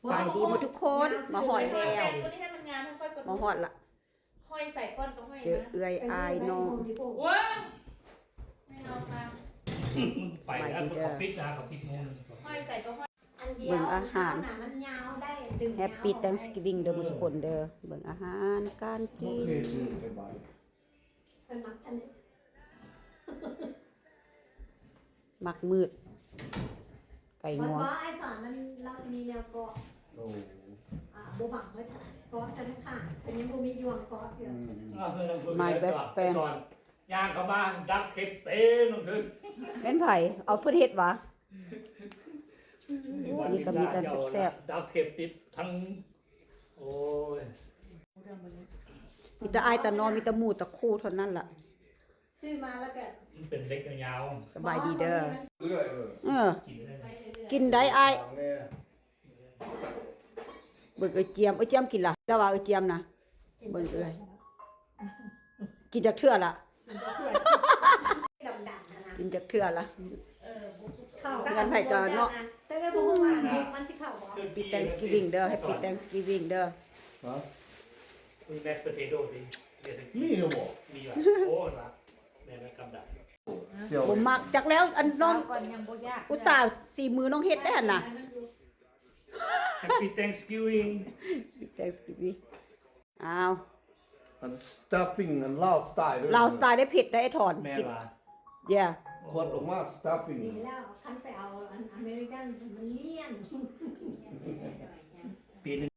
ไปดีหมดทุกคนมาหอดแล้ว ตัวนี้ให้มันงามค่อยๆกด มาหอดละ ห้อยใส่ก้อนก็ห้อย เจอ นะ เอื้อยอายน้อง ว้าวไม่เอาค่ะ ไปแล้วเขาปิดนะเขาปิดโน่น ห้อยใส่ก็ห้อย อันเดียวมันยาวได้ดึง แฮปปี้ Thanksgiving เด้อทุกคนเด้อเบิ่งอาหารการกิน เป็นมักฉัน มักมืด ไก่ง วัน วง ว่าไอ้สอนมันเราจะมีแนวเกาะโบบังไว้ถ่ายเกาะฉันค่ะเป็นยังโบมียวงเกาะอยู่ My best friend ย่างเข้ามาดักเทปเต้ลงขึ้น เป็นไผเอาเพื่อเฮ็ดวะ อันนี้ก็มีแต่แซ่บ ดักเทปติดทั้งโอ้ย มีแต่อายแต่นอนมีแต่หมูแต่คู่เท่านั้นล่ะ ซื้อมาแล้วก็ มันเป็นเล็กยาว สบายดีเด้อ เรื่อย กินได้ไหม กินได้อาย เนี่ย เบิ่งเอ้ยเจียมกินล่ะแล้วว่าเอ้ยเจียมนะเบิ่งเอ้ยกินจากเทื่อละ ดำๆนะ กินจากเทื่อละ เข้ากันไผ่กันเนาะแต่ก็พวกมันสิเข้าบ่ Happy Thanksgiving เด้อ Happy Thanksgiving เด้อ ฮะ มีแมสเปเทโต้ดิ มีเหรอบ่ มีว่ะโอ้ละแม่แม่กำดัก เสี่ยว บ่มักจักแล้วอันน้อง ก่อนยังโบยาก อุตส่าห์สี่มือน้องเฮ็ดได้หั่นน่ะ Happy Thanksgiving Happy Thanksgiving อ้าว อันสตาฟฟิ้งอันลาวสไตล์ด้วย เราสไตล์ได้เผ็ดได้ไอ้ถอน แม่ว่า Yeah ขวดออกมาสตาฟฟิ้ง ดีแล้วคันไปเอาอเมริกันมันเลี่ยน ปีหนึง